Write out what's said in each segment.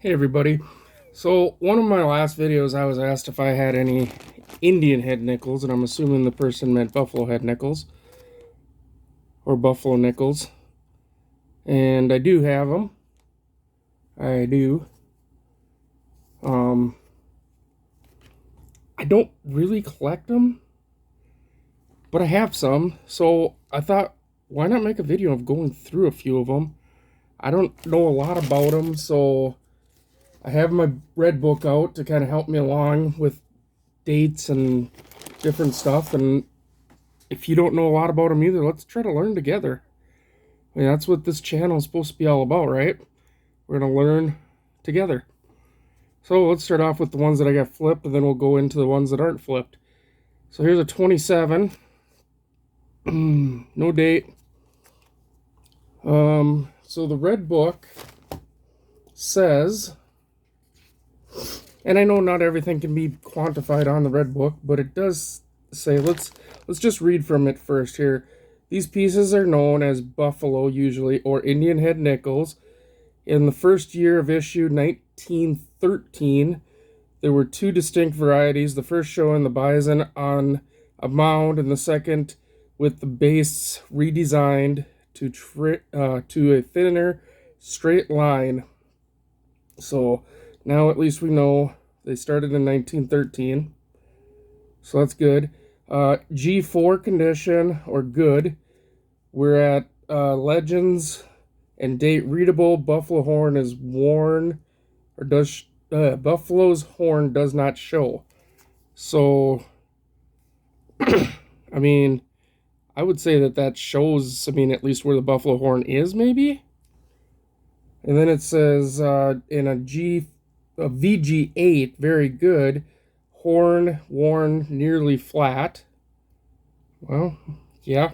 Hey everybody. So one of my last videos I was asked if I had any Indian head nickels, and I'm assuming the person meant buffalo head nickels or buffalo nickels. And I do have them. I do. Um I don't really collect them, but I have some. So I thought, why not make a video of going through a few of them? I don't know a lot about them, so I have my red book out to kind of help me along with dates and different stuff. And if you don't know a lot about them either, let's try to learn together. I mean, that's what this channel is supposed to be all about, right? We're going to learn together. So let's start off with the ones that I got flipped, and then we'll go into the ones that aren't flipped. So here's a 27. No date. So the red book says, and I know not everything can be quantified on the red book, but it does say, let's just read from it first here. These pieces are known as buffalo usually, or Indian head nickels. In the first year of issue 1913, there were two distinct varieties, the first showing the bison on a mound and the second with the base redesigned to a thinner straight line. So now at least we know they started in 1913. So that's good. G4 condition, or good. We're at legends and date readable. Buffalo horn is worn, or does buffalo's horn does not show. So, I mean, I would say that shows, I mean, at least where the buffalo horn is, maybe. And then it says in a VG8, very good. Horn worn nearly flat. Well, yeah.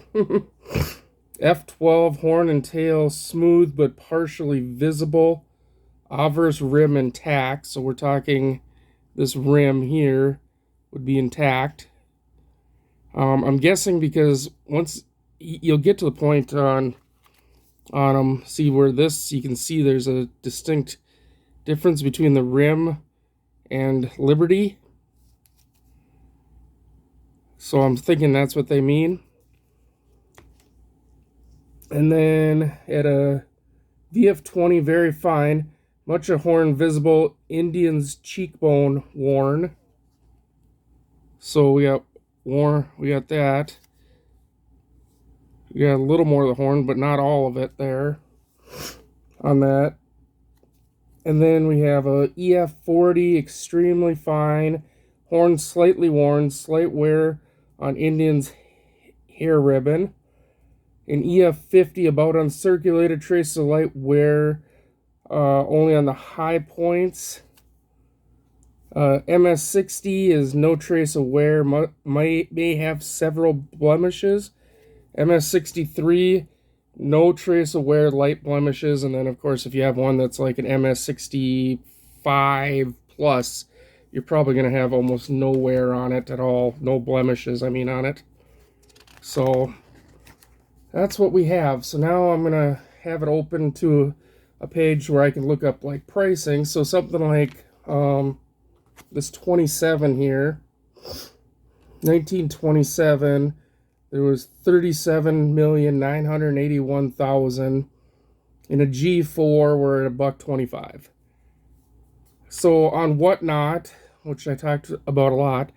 F12, horn and tail smooth but partially visible. Obverse rim intact. So we're talking this rim here would be intact. I'm guessing because once you'll get to the point on them, see where this, you can see there's a distinct difference between the rim and Liberty. So I'm thinking that's what they mean. And then at a VF20, very fine, much of horn visible, Indian's cheekbone worn. So we got that. We got a little more of the horn, but not all of it there on that. And then we have a EF40, extremely fine, horn slightly worn, slight wear on Indian's hair ribbon. An EF50, about uncirculated, traces of light wear only on the high points. MS60 is no trace of wear, may have several blemishes. MS63, no trace of wear, light blemishes. And then, of course, if you have one that's like an MS65 plus, you're probably going to have almost no wear on it at all. No blemishes, I mean, on it. So that's what we have. So now I'm going to have it open to a page where I can look up like pricing. So something like this 27 here, 1927, there was 37,981,000. In a G4, we're at $1.25. So on Whatnot, which I talked about a lot,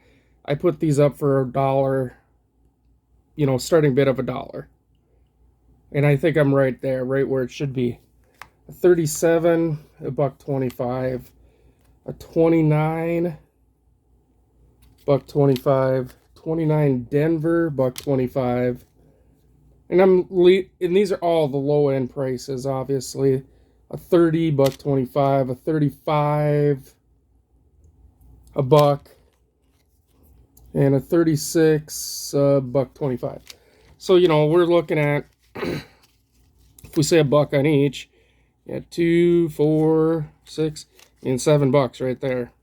I put these up for $1, starting bid of $1. And I think I'm right there, right where it should be. A 37, $1.25. A 29, $1.25. 29 Denver, $1.25. And these are all the low end prices, obviously. A 30, $1.25. A 35, $1. And a 36, $1.25. So, we're looking at, if we say $1 on each, yeah, 2, 4, 6, and $7 right there.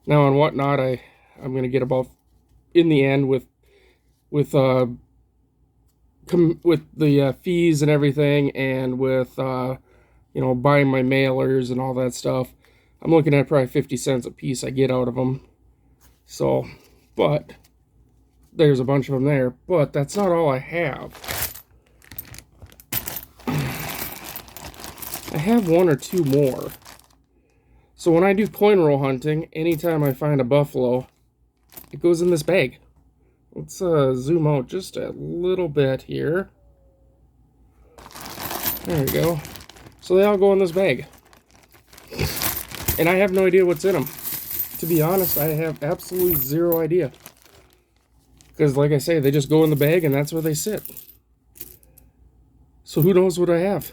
Now on Whatnot, I'm going to get about, in the end, with the fees and everything, and with you know, buying my mailers and all that stuff, I'm looking at probably 50 cents a piece I get out of them. So, but there's a bunch of them there. But that's not all I have. I have one or two more. So when I do coin roll hunting, anytime I find a buffalo, it goes in this bag. Let's zoom out just a little bit here. There we go. So they all go in this bag. And I have no idea what's in them. To be honest, I have absolutely zero idea. Because like I say, they just go in the bag and that's where they sit. So who knows what I have?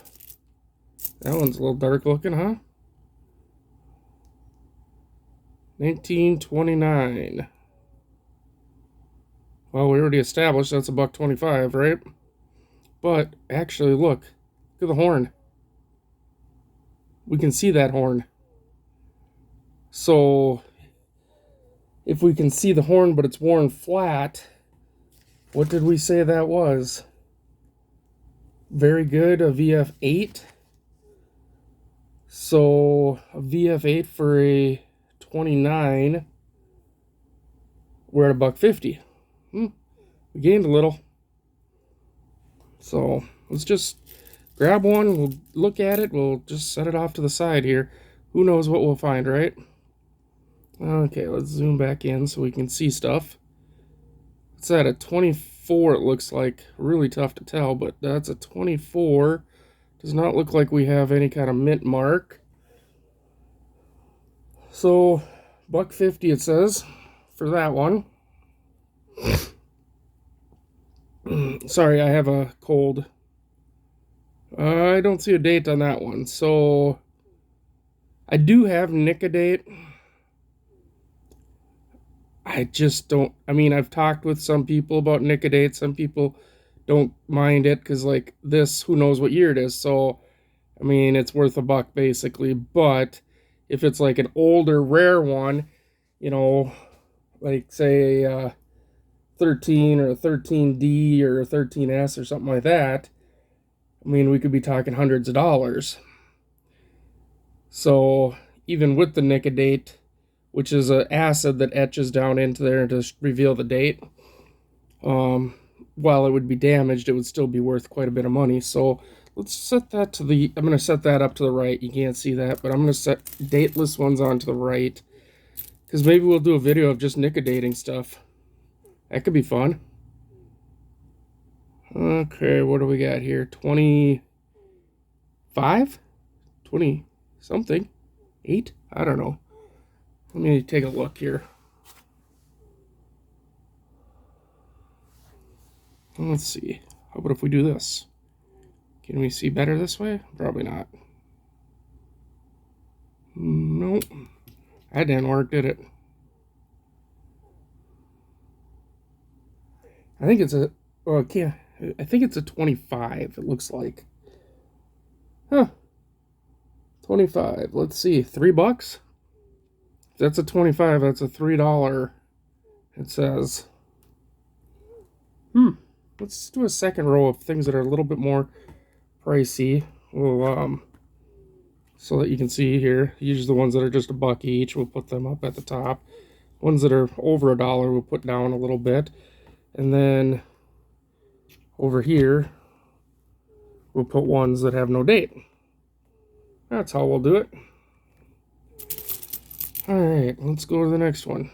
That one's a little dark looking, huh? 1929. Well, we already established that's $1.25, right? But actually, look at the horn. We can see that horn. So if we can see the horn, but it's worn flat, what did we say that was? Very good, a VF8. So a VF8 for a 29, we're at $1.50. We gained a little. So let's just grab one, we'll look at it, we'll just set it off to the side here. Who knows what we'll find, right? Okay, let's zoom back in so we can see stuff. It's at a 24, it looks like. Really tough to tell, but that's a 24. Does not look like we have any kind of mint mark. So, $1.50 it says for that one. Sorry, I have a cold. I don't see a date on that one. So, I do have nick a date. I just don't, I mean, I've talked with some people about nick a date. Some people don't mind it because, like, this, who knows what year it is. So, I mean, it's worth $1 basically. But if it's like an older, rare one, you know, like, say, 13 or a 13D or a 13S or something like that, I mean, we could be talking hundreds of dollars. So, even with the nick a date, which is an acid that etches down into there to reveal the date, while it would be damaged, it would still be worth quite a bit of money. So let's set that to the, I'm going to set that up to the right. You can't see that, but I'm going to set dateless ones on to the right, because maybe we'll do a video of just nick a dating stuff. That could be fun. Okay, what do we got here? 25? 20 something? 8? I don't know. Let me take a look here. Let's see. How about if we do this? Can we see better this way? Probably not. Nope. That didn't work, did it? I think it's a, well, I can't, I think it's a 25, it looks like. Huh. 25. Let's see. $3? If that's a 25, that's a $3. It says. Let's do a second row of things that are a little bit more pricey. We'll, so that you can see here. Usually the ones that are just $1 each, we'll put them up at the top. Ones that are over $1, we'll put down a little bit. And then over here, we'll put ones that have no date. That's how we'll do it. Alright, let's go to the next one.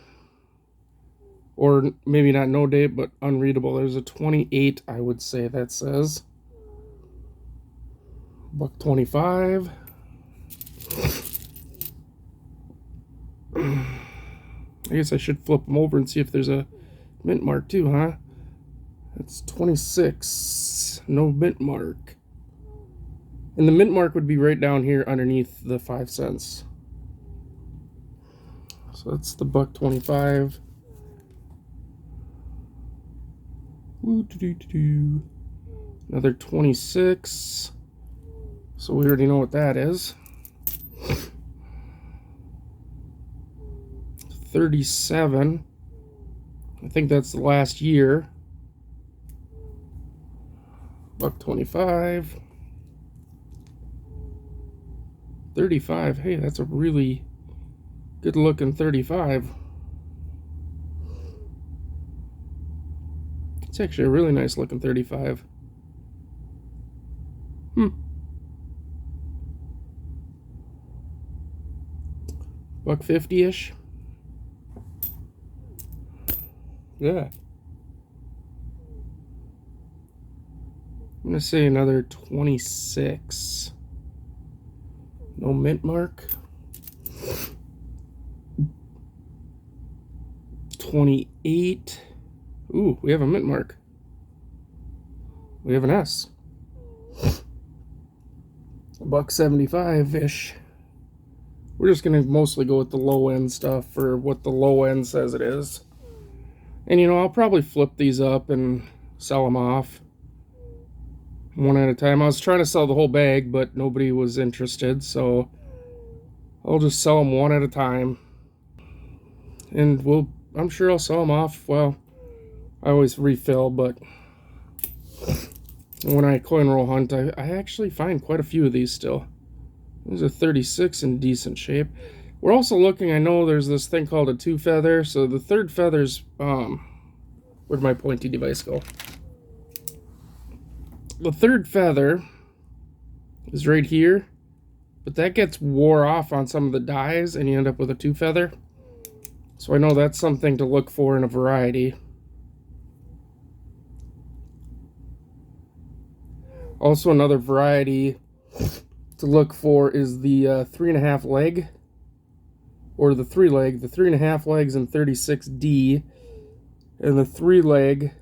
Or maybe not no date, but unreadable. There's a 28, I would say that says. $1.25. I guess I should flip them over and see if there's a mint mark too, huh? That's 26. No mint mark. And the mint mark would be right down here underneath the 5 cents. So that's the $1.25. Another 26. So we already know what that is. 37. I think that's the last year. $1.25. 35. Hey, that's a really good looking 35. It's actually a really nice looking 35. $1.50-ish. Yeah. I'm gonna say another 26. No mint mark. 28. Ooh, we have a mint mark. We have an S. $1.75-ish. We're just gonna mostly go with the low end stuff for what the low end says it is. And I'll probably flip these up and sell them off one at a time. I was trying to sell the whole bag, but nobody was interested, so I'll just sell them one at a time. And I'm sure I'll sell them off. Well, I always refill, but when I coin roll hunt, I actually find quite a few of these still. There's a 36 in decent shape. We're also looking, I know there's this thing called a 2-feather, so the third feather's, where'd my pointy device go? The third feather is right here, but that gets wore off on some of the dies, and you end up with a 2-feather. So I know that's something to look for in a variety. Also, another variety to look for is the 3.5 leg, or the 3 leg. The 3.5 legs in 36D, and the 3 leg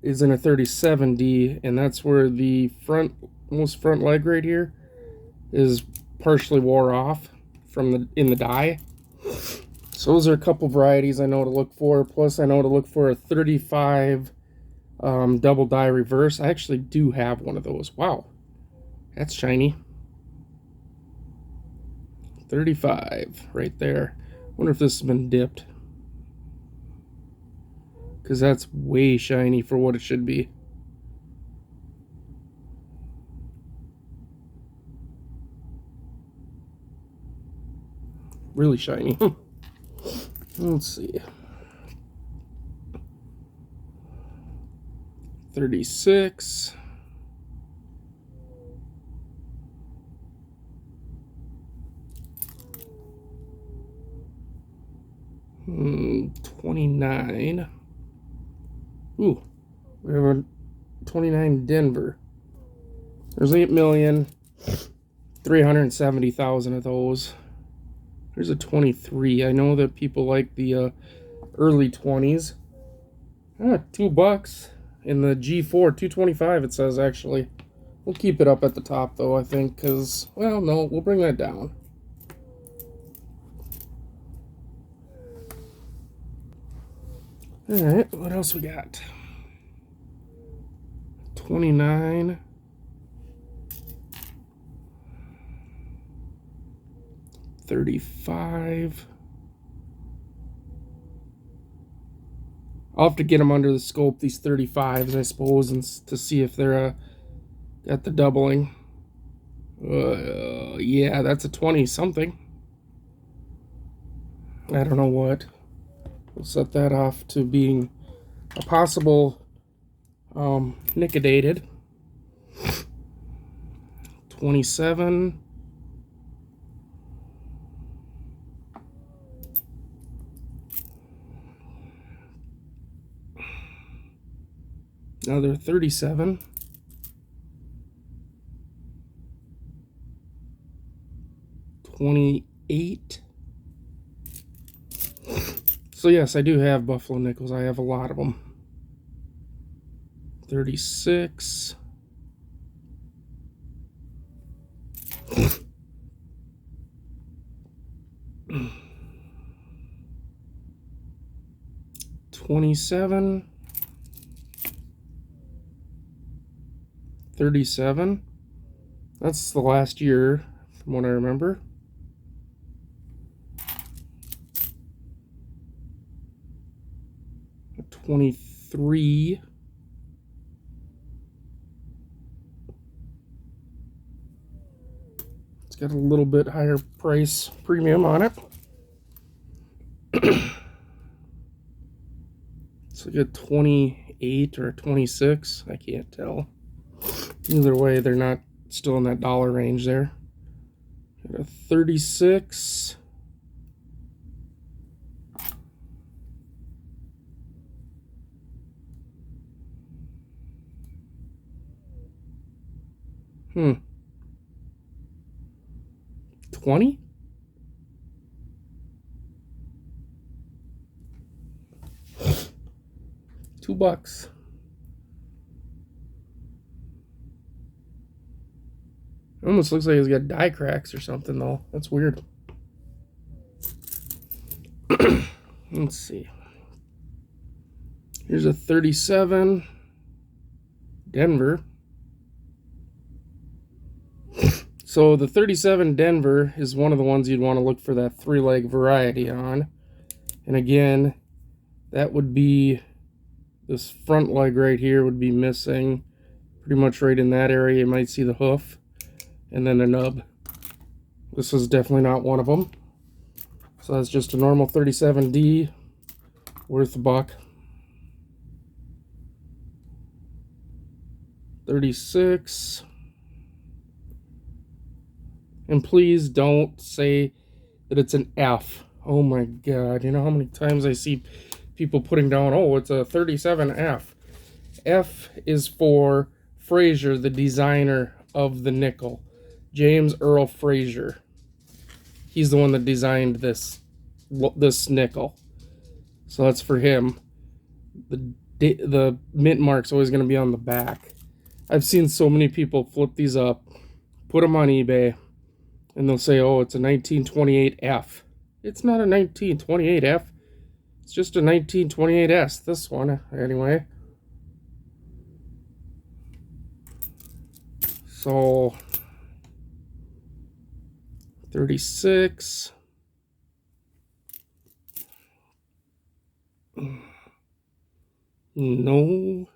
is in a 37D, and that's where the most front leg right here is partially wore off from in the die. So those are a couple varieties I know to look for. Plus, I know to look for a 35 double die reverse. I actually do have one of those. Wow, that's shiny. 35 right there. Wonder if this has been dipped, because that's way shiny for what it should be. Really shiny. Let's see. 36. Hmm, 29. Ooh, we have a 29 Denver. There's 8,370,000 of those. There's a 23. I know that people like the early 20s. $2 in the G4, 225 it says actually. We'll keep it up at the top though, I think, because, well, no, we'll bring that down. Alright, what else we got? 29. 35. I'll have to get them under the scope, these 35s, I suppose, and to see if they're got the doubling. Yeah, that's a 20-something. I don't know what. We'll set that off to being a possible nickedated. 27. Another 37. 28. So yes, I do have buffalo nickels. I have a lot of them. 36. 27. 37. That's the last year from what I remember. 23. It's got a little bit higher price premium on it. It's like a 28 or a 26. I can't tell. Either way, they're not still in that dollar range there. Got a 36. Hmm. 20? $2. It almost looks like it's got die cracks or something, though. That's weird. Let's see. Here's a 37 Denver. So the 37 Denver is one of the ones you'd want to look for that 3-leg variety on. And again, that would be this front leg right here would be missing. Pretty much right in that area, you might see the hoof and then a nub. This is definitely not one of them. So that's just a normal 37D, worth $1. 36. And please don't say that it's an F. Oh my God. You know how many times I see people putting down, oh, it's a 37F. F is for Fraser, the designer of the nickel. James Earl Fraser. He's the one that designed this nickel. So that's for him. The mint mark's always going to be on the back. I've seen so many people flip these up, put them on eBay, and they'll say, oh, it's a 1928F. It's not a 1928F. It's just a 1928S. This one, anyway. So, 36. No.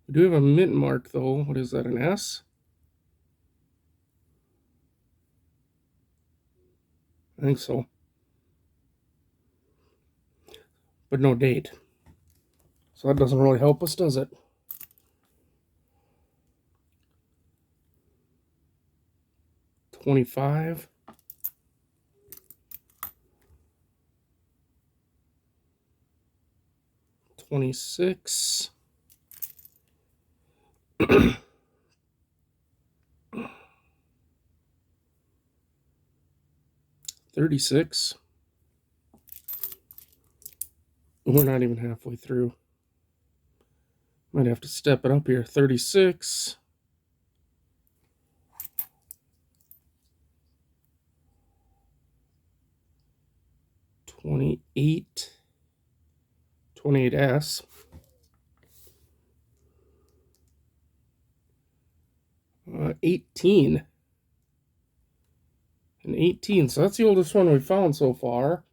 We do have a mint mark, though. What is that, an S? I think so. But no date. So that doesn't really help us, does it? $25. $26. $36. We're not even halfway through. Might have to step it up here. 36. $28. $28S. 18. And 18. So that's the oldest one we found so far.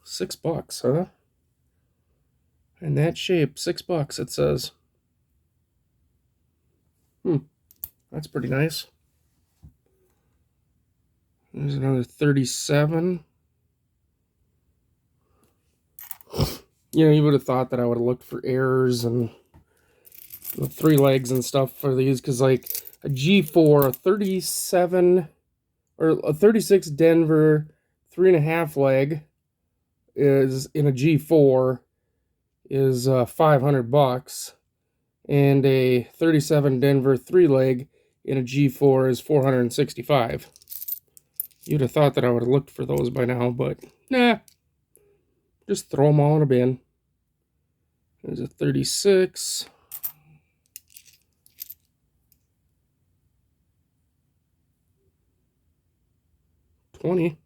$6, huh? In that shape, $6 it says. That's pretty nice. There's another 37. You know, you would have thought that I would have looked for errors and the 3 legs and stuff for these, because like a G4, a 37 or a 36 Denver 3.5 leg is in a G4 is $500, and a 37 Denver 3-leg in a G4 is $465. You'd have thought that I would have looked for those by now, but nah. Just throw them all in a bin. There's a 36. $20.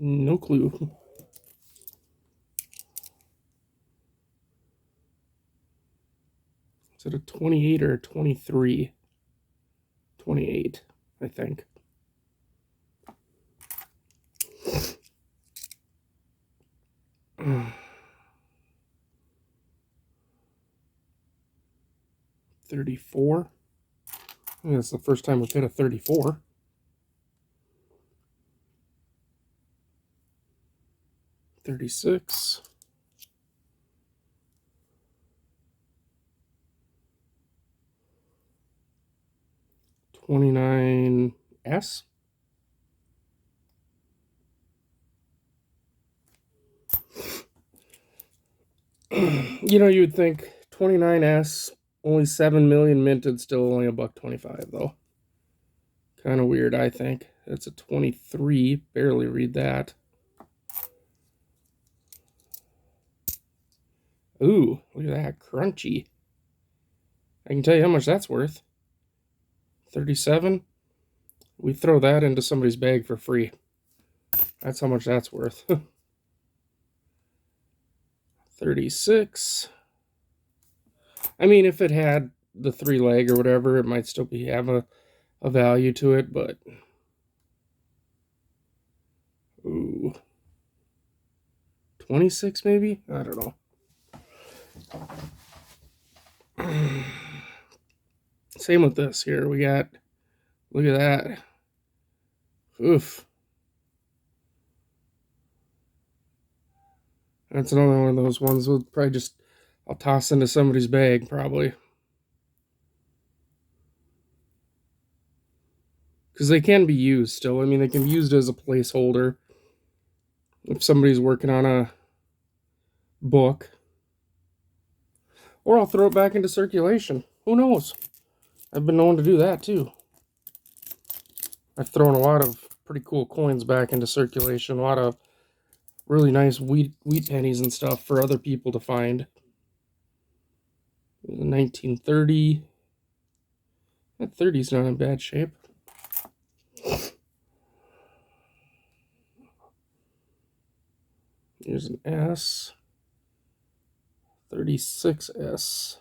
No clue. Is it a 28 or a 23? 28, I think. 34. I think that's the first time we've hit a 34. 36. 29S. You know, you would think 29S, only 7 million minted, still only $1.25 though. Kind of weird, I think. That's a 23. Barely read that. Ooh, look at that. Crunchy. I can tell you how much that's worth. 37. We throw that into somebody's bag for free. That's how much that's worth. 36. I mean, if it had the 3 leg or whatever, it might still have a value to it, but ooh, 26 maybe? I don't know. Same with this here. We got, look at that. Oof. That's another one of those ones we'll probably just, I'll toss into somebody's bag probably. Because they can be used still. I mean, they can be used as a placeholder if somebody's working on a book. Or I'll throw it back into circulation. Who knows? I've been known to do that too. I've thrown a lot of pretty cool coins back into circulation. A lot of really nice wheat pennies and stuff for other people to find. 1930. That 30's not in bad shape. Here's an S. 36S.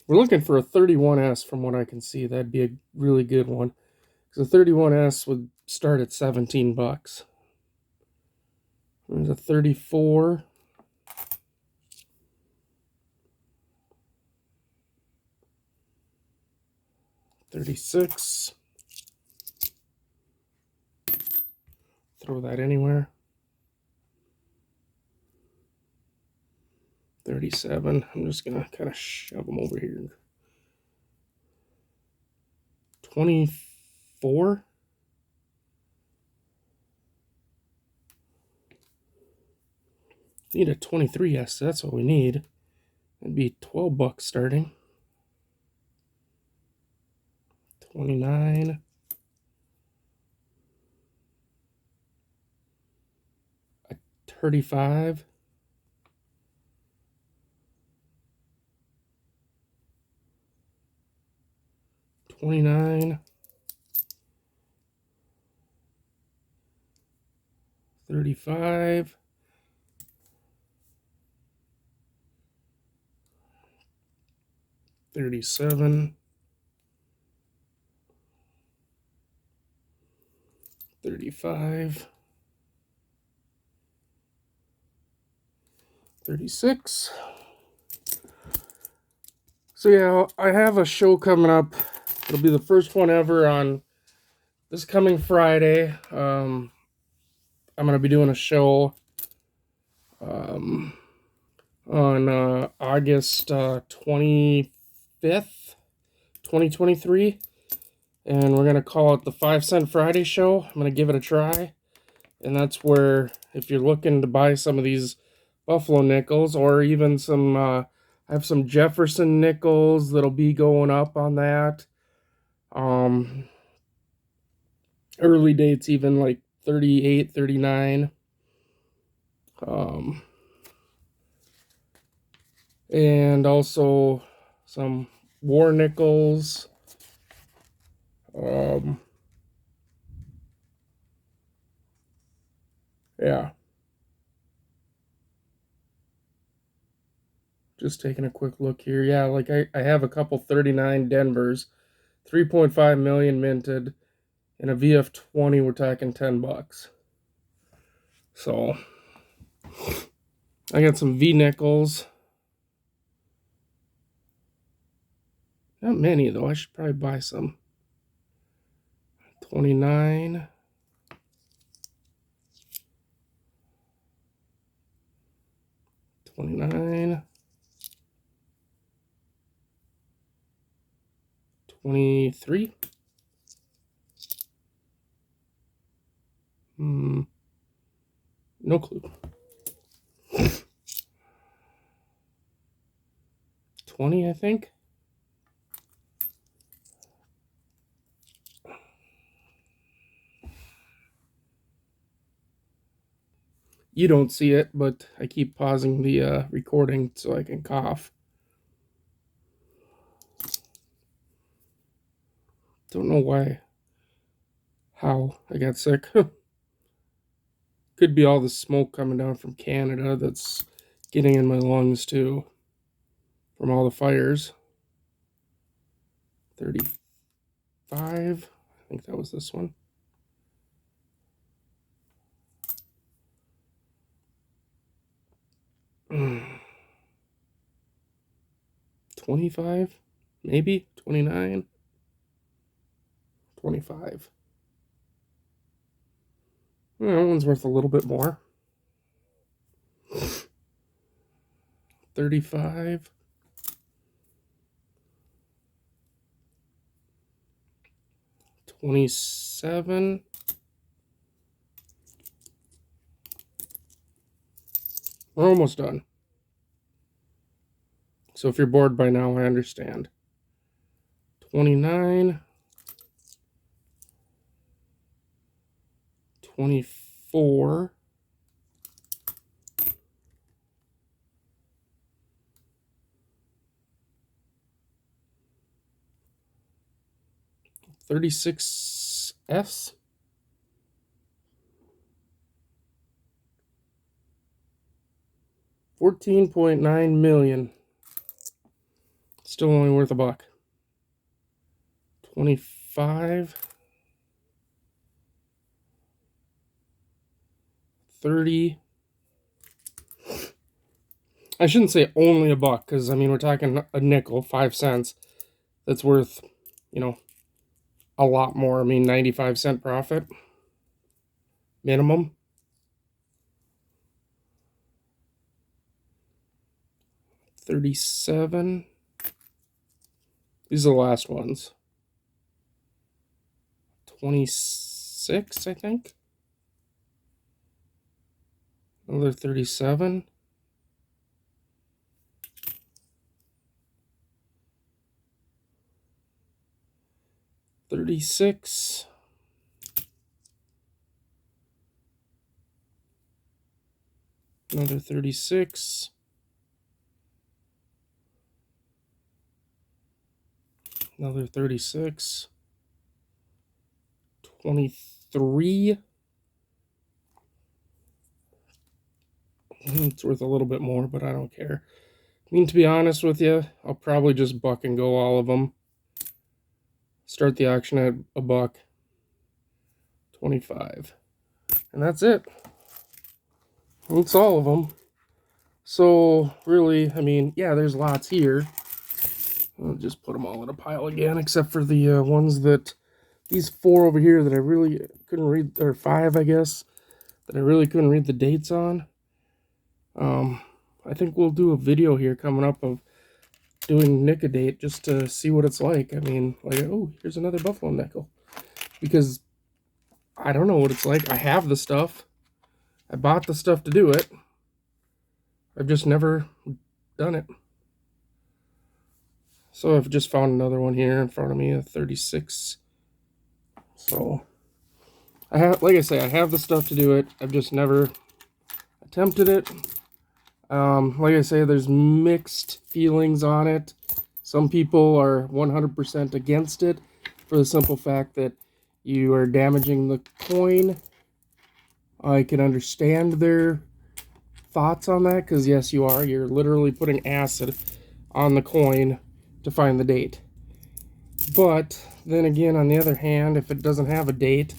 We're looking for a 31S from what I can see. That'd be a really good one. Because a 31S would start at $17. There's a 34. 36. Throw that anywhere. 37. I'm just going to kind of shove them over here. 24. Need a 23S. That's what we need. That'd be $12 starting. 29. A 35. 29. 35. 37. 35. 36. So yeah, I have a show coming up. It'll be the first one ever on this coming Friday. I'm going to be doing a show on August 25th, 2023. And we're going to call it the 5-Cent Friday Show. I'm going to give it a try. And that's where, if you're looking to buy some of these Buffalo nickels, or even some, I have some Jefferson nickels that'll be going up on that. Early dates, even like 38, 39. And also some war nickels. Yeah. Just taking a quick look here. Yeah, like I have a couple 39 Denvers, 3.5 million minted, and a VF20, we're talking $10. So I got some V nickels. Not many, though. I should probably buy some. 29. 29. 23. No clue. 20, I think. You don't see it, but I keep pausing the recording so I can cough. Don't know why. How I got sick. Could be all the smoke coming down from Canada that's getting in my lungs too. From all the fires. 35. I think that was this one. Mm. 25, maybe 29, 25. That one's worth a little bit more. 35. 27. We're almost done. So if you're bored by now, I understand. 29. 24. 36 Fs. 14.9 million. Still only worth a buck. 25. 30. I shouldn't say only a buck, because I mean we're talking a nickel, 5 cents. That's worth, a lot more. I mean 95-cent profit minimum. 37. These are the last ones. 26, I think. Another 37. 36. Another 36. Another 36. 23. It's worth a little bit more, but I don't care. I mean, to be honest with you, I'll probably just buck and go all of them. Start the auction at a buck. 25. And that's it. That's all of them. So, really, I mean, yeah, there's lots here. I'll just put them all in a pile again, except for the ones that... These 4 over here that I really couldn't read, or 5, I guess, that I really couldn't read the dates on. I think we'll do a video here coming up of doing Nick-a-date just to see what it's like. I mean, like, oh, here's another buffalo nickel. Because I don't know what it's like. I have the stuff. I bought the stuff to do it. I've just never done it. So I've just found another one here in front of me, a 36. So, like I say, I have the stuff to do it. I've just never attempted it. Like I say, there's mixed feelings on it. Some people are 100% against it for the simple fact that you are damaging the coin. I can understand their thoughts on that, because yes, you are. You're literally putting acid on the coin to find the date. But then again, on the other hand, if it doesn't have a date,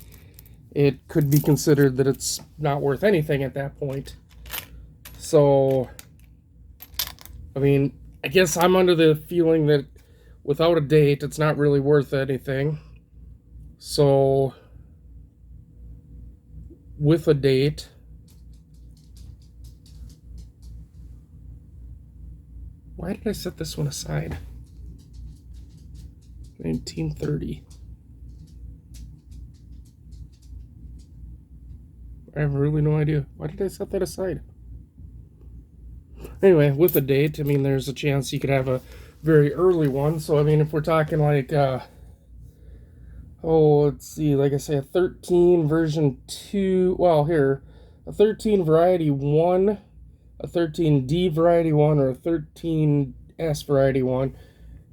it could be considered that it's not worth anything at that point. So, I mean, I guess I'm under the feeling that without a date, it's not really worth anything. So with a date, why did I set this one aside? 1930. I have really no idea. Why did I set that aside? Anyway, with a date, I mean, there's a chance you could have a very early one. So, I mean, if we're talking like, let's see, like I say, a 13 version 2, well, here, a 13 variety 1, a 13D variety 1, or a 13S variety 1.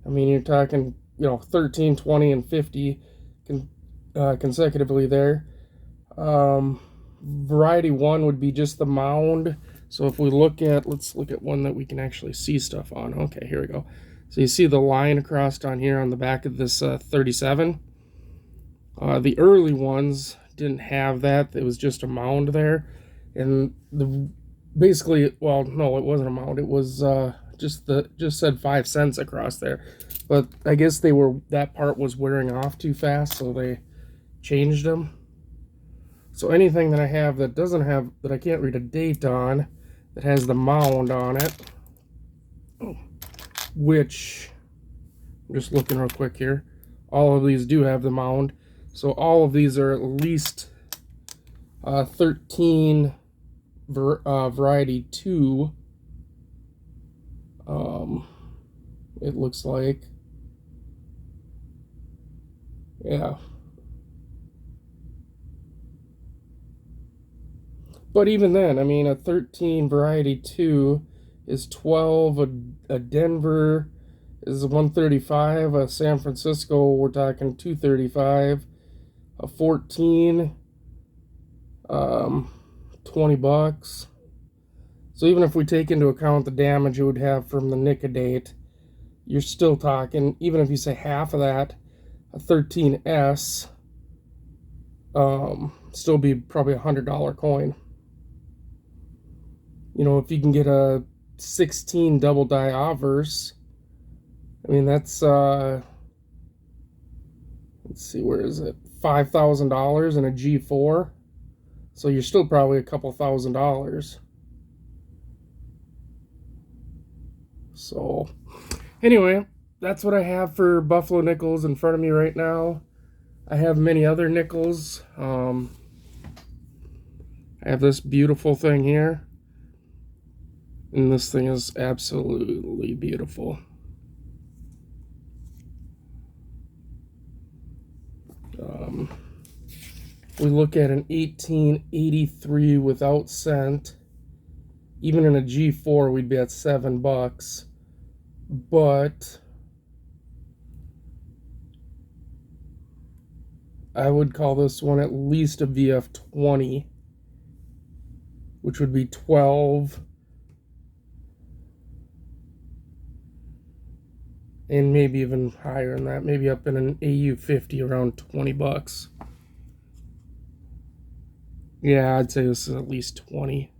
I mean, you're talking, 13, 20, and 50 consecutively there. Variety 1 would be just the mound. So if we let's look at one that we can actually see stuff on. Okay, here we go. So you see the line across on here on the back of this 37. The early ones didn't have that. It was just a mound there. And basically, well, no, it wasn't a mound. It was just said 5 cents across there. But I guess that part was wearing off too fast, so they changed them. So anything that I have that doesn't have, that I can't read a date on, that has the mound on it, which, I'm just looking real quick here, all of these do have the mound. So all of these are at least 13 variety 2. It looks like. Yeah. But even then, I mean, a 13 variety 2 is 12. A Denver is 135. A San Francisco, we're talking 235. A 14, $20. So even if we take into account the damage it would have from the Nicodate, you're still talking, even if you say half of that, a 13S, still be probably $100 coin. If you can get a 16 double die obverse, I mean, that's, let's see, where is it? $5,000 in a G4. So you're still probably a couple $1,000s. So, anyway, that's what I have for Buffalo nickels in front of me right now. I have many other nickels. I have this beautiful thing here. And this thing is absolutely beautiful. We look at an 1883 without cent. Even in a G4, we'd be at $7. But I would call this one at least a VF20, which would be 12. And maybe even higher than that, maybe up in an AU50 around $20. Yeah, I'd say this is at least 20.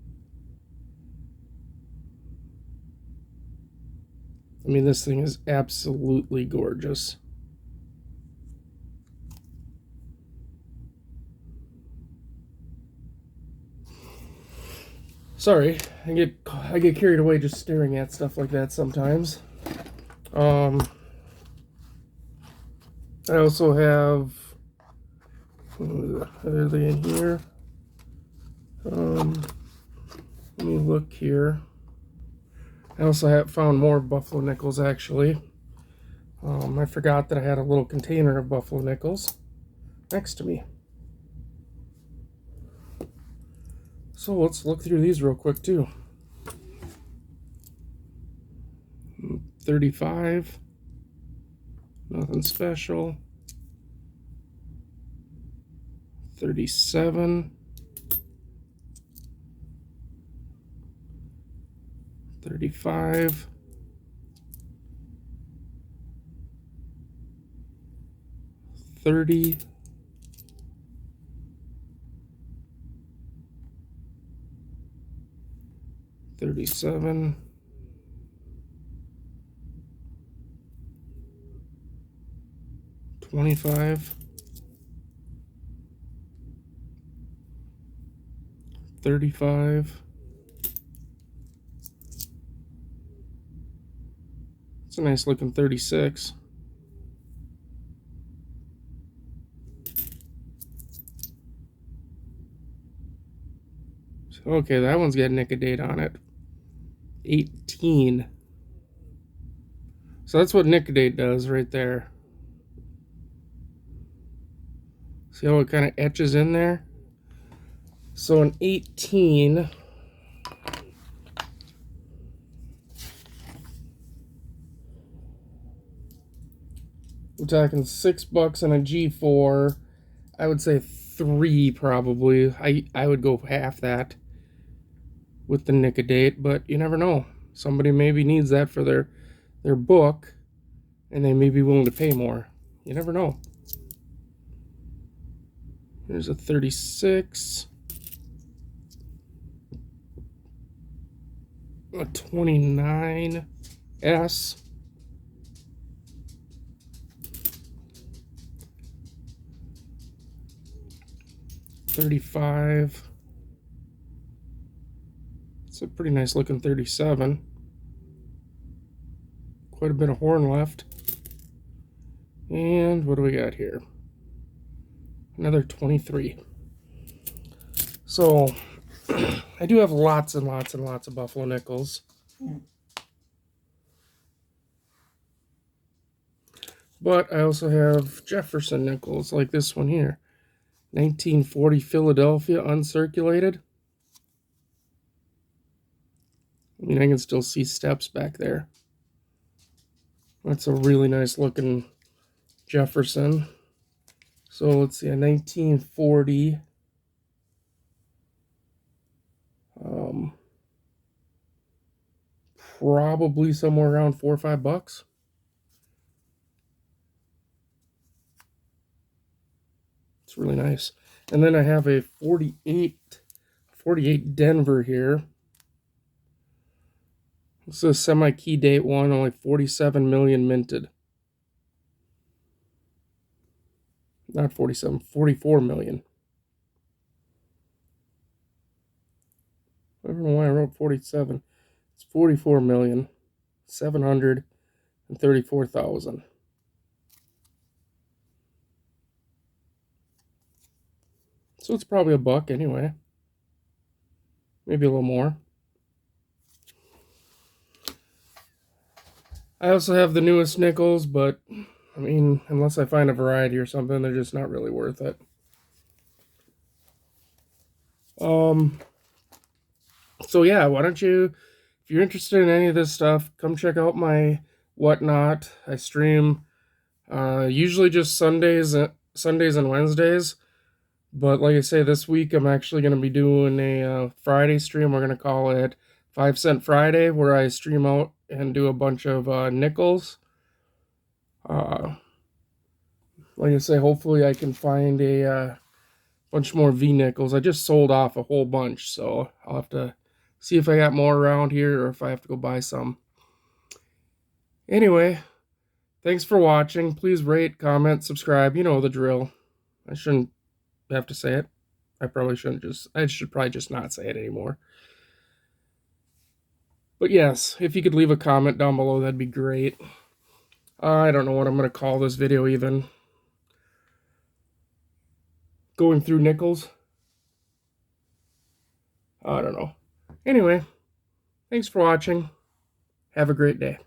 I mean, this thing is absolutely gorgeous. Sorry, I get carried away just staring at stuff like that sometimes. I also have, are they in here? Let me look here. I also have found more Buffalo nickels, actually. I forgot that I had a little container of Buffalo nickels next to me. So let's look through these real quick, too. 35. Nothing special. 37. 35. 30. 37. 25, 35. It's a nice looking 36. Okay, that one's got nick a date on it. 18. So that's what nick a date does right there. See how it kind of etches in there? So an 18, we're talking $6 on a G4. I would say 3 probably. I would go half that with the nick a date, but you never know. Somebody maybe needs that for their book, and they may be willing to pay more. You never know. Here's a 36, a 29S, $35. It's a pretty nice looking 37. Quite a bit of horn left. And what do we got here? Another 23. So I do have lots and lots and lots of Buffalo nickels. But I also have Jefferson nickels, like this one here. 1940 Philadelphia, uncirculated. I mean, I can still see steps back there. That's a really nice looking Jefferson. So let's see, a 1940. Probably somewhere around $4 or $5. It's really nice. And then I have a 48 Denver here. This is a semi-key date one, only 47 million minted. Not 47, 44 million. I don't know why I wrote 47. It's 44,734,000. So it's probably $1 anyway. Maybe a little more. I also have the newest nickels, but I mean, unless I find a variety or something, they're just not really worth it. So yeah, why don't you, if you're interested in any of this stuff, come check out my whatnot. I stream usually just Sundays and Wednesdays. But like I say, this week I'm actually going to be doing a Friday stream. We're going to call it 5 Cent Friday, where I stream out and do a bunch of nickels. Like I say, hopefully I can find a bunch more V-nickels. I just sold off a whole bunch, so I'll have to see if I got more around here or if I have to go buy some. Anyway, thanks for watching. Please rate, comment, subscribe. You know the drill. I shouldn't have to say it. I should probably just not say it anymore. But yes, if you could leave a comment down below, that'd be great. I don't know what I'm going to call this video even. Going through nickels? I don't know. Anyway, thanks for watching. Have a great day.